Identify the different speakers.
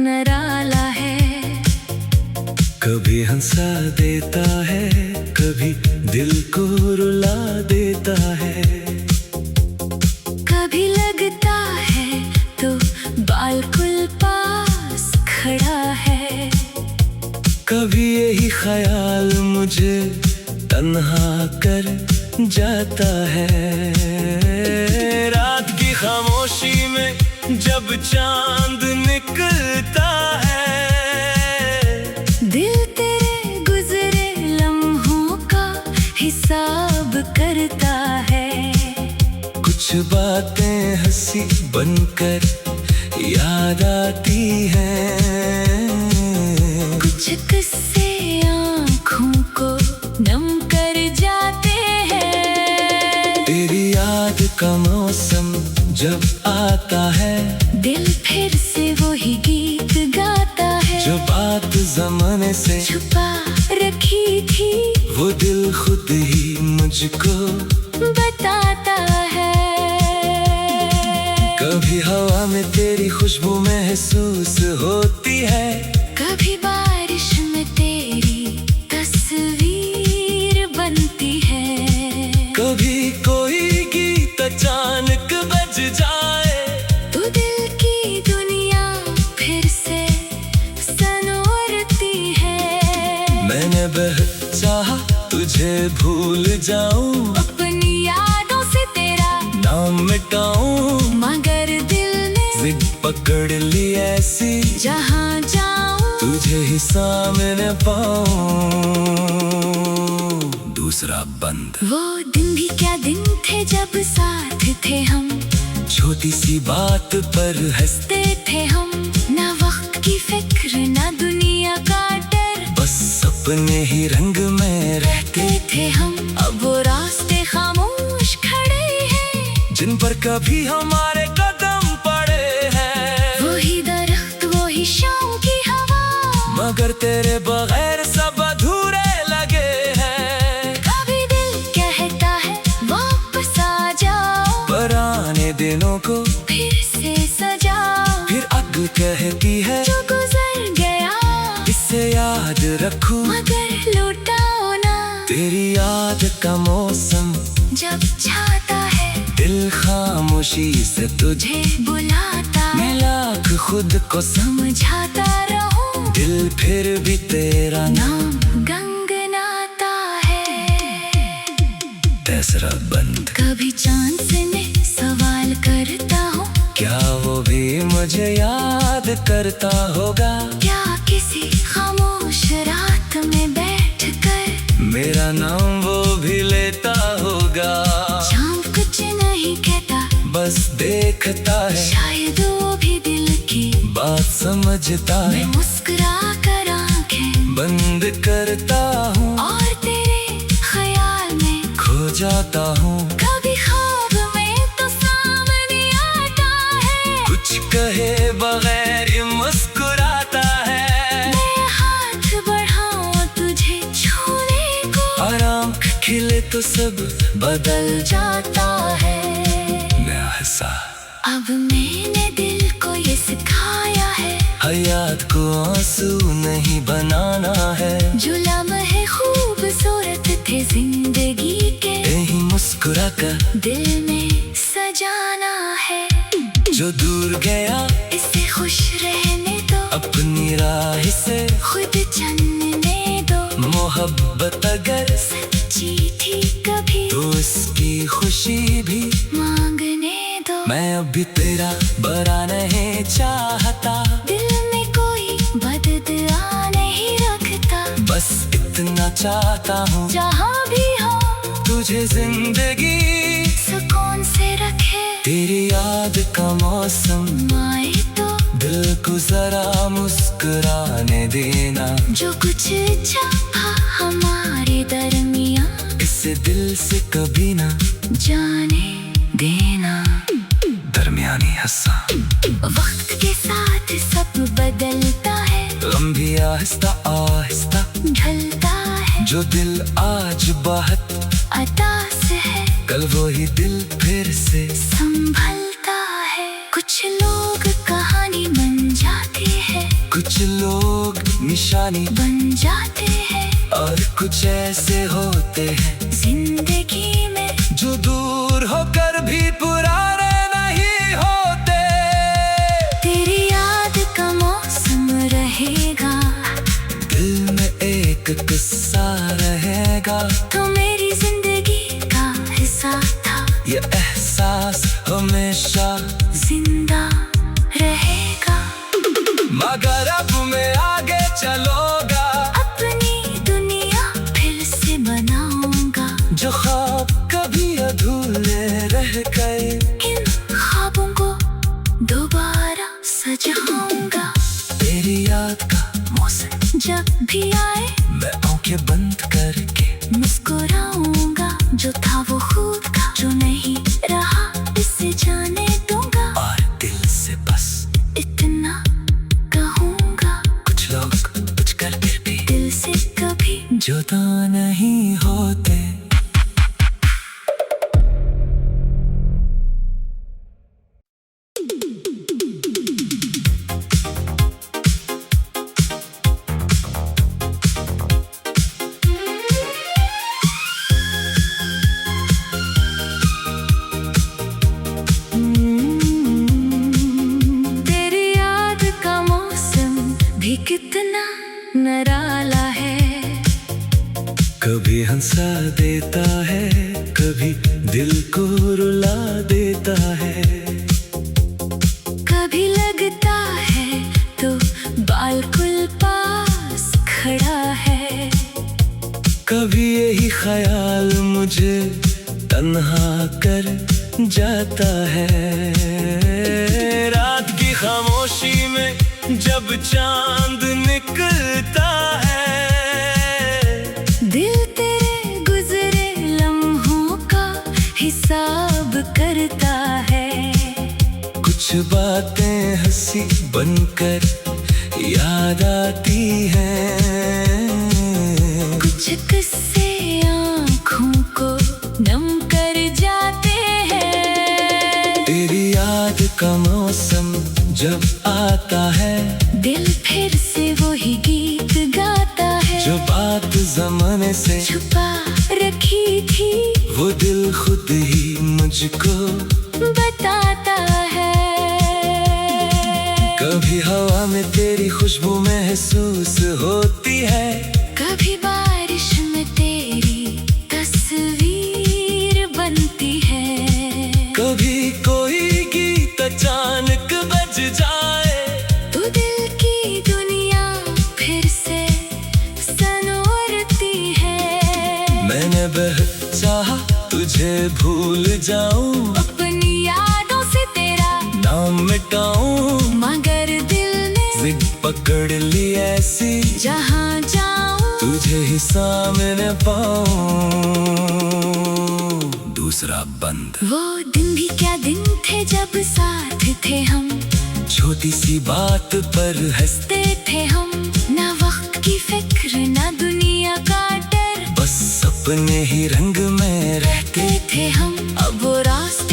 Speaker 1: नराला है।
Speaker 2: कभी हंसा देता है, कभी दिल को रुला देता है।
Speaker 1: कभी लगता है तो बालकुल पास खड़ा है।
Speaker 2: कभी यही ख्याल मुझे तन्हा कर जाता है। रात की खामोशी में जब चांद निकलता है,
Speaker 1: दिल तेरे गुजरे लम्हों का हिसाब करता है।
Speaker 2: कुछ बातें हंसी बनकर याद आती हैं,
Speaker 1: कुछ किस्से आँखों को नम कर जाते हैं।
Speaker 2: तेरी याद का मौसम जब आता है,
Speaker 1: दिल फिर से वही गीत गाता है।
Speaker 2: जो बात ज़माने से
Speaker 1: छुपा रखी थी,
Speaker 2: वो दिल खुद ही मुझको
Speaker 1: बताता है।
Speaker 2: कभी हवा में तेरी खुशबू महसूस होती है,
Speaker 1: कभी बारिश में तेरी तस्वीर बनती है।
Speaker 2: कभी कोई गीत अचानक बज जाए,
Speaker 1: तो दिल की दुनिया फिर से सनोरती है।
Speaker 2: मैंने बहुत चाहा तुझे भूल जाऊं,
Speaker 1: अपनी यादों से तेरा
Speaker 2: नाम मिटाऊं,
Speaker 1: मगर दिल ने
Speaker 2: जिद पकड़ ली ऐसी,
Speaker 1: जहाँ जाऊं
Speaker 2: तुझे ही सामने पाऊं। दूसरा बंद।
Speaker 1: वो दिन भी क्या दिन थे जब साथ थे हम,
Speaker 2: छोटी सी बात पर हंसते
Speaker 1: हंसते थे हम। ना वक्त की फिक्र ना दुनिया का डर,
Speaker 2: बस अपने ही रंग में रहते
Speaker 1: थे हम। अब वो रास्ते खामोश खड़े हैं,
Speaker 2: जिन पर कभी हमारे कदम पड़े हैं।
Speaker 1: वही दरख्त वही शाम की हवा,
Speaker 2: मगर तेरे बगैर सब अधूरे लगे हैं।
Speaker 1: कभी दिल कहता है वापस आ जाओ,
Speaker 2: पुराने दिनों को
Speaker 1: फिर से सजाओ।
Speaker 2: फिर अक्ल कहती है
Speaker 1: जो गुजर गया
Speaker 2: इसे याद रखूं,
Speaker 1: मगर लौटाओ ना।
Speaker 2: तेरी याद का मौसम
Speaker 1: जब छाता है,
Speaker 2: दिल खामोशी से तुझे
Speaker 1: तुझे बुलाता है।
Speaker 2: मैं लाख खुद को
Speaker 1: समझाता रहूं,
Speaker 2: दिल फिर भी तेरा
Speaker 1: नाम गंगनाता है।
Speaker 2: तीसरा बंद।
Speaker 1: कभी चांद से मैं सवाल करता हूँ,
Speaker 2: क्या वो भी मुझे याद करता होगा?
Speaker 1: क्या किसी खामोश रात में बैठकर
Speaker 2: मेरा नाम वो भी लेता होगा?
Speaker 1: चांद कुछ नहीं कहता,
Speaker 2: बस देखता है,
Speaker 1: शायद वो भी दिल की
Speaker 2: बात समझता
Speaker 1: मैं
Speaker 2: है।
Speaker 1: मुस्कुरा कर आंखें
Speaker 2: बंद करता हूँ
Speaker 1: और तेरे ख्याल में
Speaker 2: खो जाता हूँ।
Speaker 1: कभी ख्वाब में तो सामने आता है,
Speaker 2: कुछ कहे बगैर ही मुस्कुराता है।
Speaker 1: मैं हाथ बढ़ाऊं तुझे छूने को,
Speaker 2: आराम खिले तो सब बदल
Speaker 1: जाता है।
Speaker 2: मैं हंसा।
Speaker 1: अब मैंने दिल को ये सिखाया है,
Speaker 2: हयात को आंसू नहीं बनाना है।
Speaker 1: जो लम्हे खूबसूरत थे जिंदगी के,
Speaker 2: यही मुस्कुरा कर
Speaker 1: दिल में सजाना है।
Speaker 2: जो दूर गया
Speaker 1: इसे खुश रहने दो,
Speaker 2: अपनी राह से
Speaker 1: खुद चलने दो।
Speaker 2: मोहब्बत अगर
Speaker 1: सच्ची थी कभी
Speaker 2: तो इसकी खुशी भी
Speaker 1: मांगने दो।
Speaker 2: मैं अभी तेरा बुरा नहीं चाहता,
Speaker 1: दिल में कोई बददुआ नहीं रखता,
Speaker 2: बस इतना चाहता हूँ
Speaker 1: जहाँ भी हो
Speaker 2: तुझे जिंदगी
Speaker 1: सुकून से रखे।
Speaker 2: तेरी याद का मौसम
Speaker 1: आए तो
Speaker 2: दिल को जरा मुस्कुराने देना।
Speaker 1: जो कुछ चाहा हमारे दरमियाँ,
Speaker 2: इसे दिल से कभी ना
Speaker 1: जाने देना।
Speaker 2: दरमियानी हंसा।
Speaker 1: वक्त के साथ सब बदलता है,
Speaker 2: गम भी आहिस्ता आहिस्ता
Speaker 1: ढलता है।
Speaker 2: जो दिल आज बहुत
Speaker 1: अता से है,
Speaker 2: कल वही दिल फिर से
Speaker 1: संभलता है। कुछ लोग कहानी बन जाते हैं,
Speaker 2: कुछ लोग निशानी
Speaker 1: बन जाते हैं
Speaker 2: और कुछ ऐसे होते हैं
Speaker 1: जिंदगी में
Speaker 2: जो दूर होकर भी पुराने नहीं होते।
Speaker 1: तेरी याद का मौसम रहेगा,
Speaker 2: दिल में एक किस्सा रहेगा।
Speaker 1: तो मेरी जिंदगी का हिस्सा था,
Speaker 2: ये एहसास हमेशा
Speaker 1: जिंदा रहेगा।
Speaker 2: मगर अब मैं आगे चलूंगा,
Speaker 1: अपनी दुनिया फिर से बनाऊंगा।
Speaker 2: जो ख्वाब कभी अधूरे रह गए
Speaker 1: इन ख्वाबों को दोबारा सजाऊंगा।
Speaker 2: तेरी याद का
Speaker 1: मौसम जब भी आए
Speaker 2: मैं आंखें बंद करके
Speaker 1: मुस्कुराऊंगा। जो था वो खूब था, जो नहीं रहा इसे जाने दूंगा।
Speaker 2: और दिल से बस
Speaker 1: इतना कहूंगा,
Speaker 2: कुछ लोग कुछ कर फिर भी
Speaker 1: दिल से कभी
Speaker 2: जुदा नहीं होते।
Speaker 1: तेरी याद का मौसम भी कितना निराला है।
Speaker 2: कभी हंसा देता है, कभी दिल को रुला देता है।
Speaker 1: कभी लगता है तो बालकुल पास खड़ा है।
Speaker 2: कभी यही ख्याल मुझे तन्हा कर जाता है। रात की खामोशी में जब चांद निकलता है,
Speaker 1: दिल तेरे गुजरे लम्हों का हिसाब करता है।
Speaker 2: कुछ बातें हंसी बनकर याद आती हैं।
Speaker 1: कुछ किस्से आँखों को नम कर जाते हैं।
Speaker 2: तेरी याद का मौसम जब आता है,
Speaker 1: दिल फिर से वही गीत गाता है।
Speaker 2: जो बात ज़माने से
Speaker 1: छुपा रखी थी
Speaker 2: वो दिल खुद ही मुझको
Speaker 1: बताता है।
Speaker 2: कभी हवा में तेरी खुशबू महसूस होती है,
Speaker 1: कभी बारिश में तेरी तस्वीर बनती है।
Speaker 2: कभी कोई गीत अचानक बज जाए
Speaker 1: तो दिल की दुनिया फिर से सनोरती है।
Speaker 2: मैंने बहुत चाहा तुझे भूल जाऊं,
Speaker 1: अपनी यादों से तेरा
Speaker 2: नाम मिटाऊं,
Speaker 1: मगर दिल ने
Speaker 2: जिद पकड़ ली ऐसी
Speaker 1: जहाँ जाऊं
Speaker 2: तुझे ही सामने पाऊं। दूसरा बंद।
Speaker 1: वो दिन भी क्या दिन थे जब साथ थे हम,
Speaker 2: छोटी सी बात पर हंसते
Speaker 1: हंसते थे हम। ना वक्त की फिक्र ना दुनिया का डर,
Speaker 2: बस अपने ही रंग में रहते
Speaker 1: थे हम। अब वो रास्ते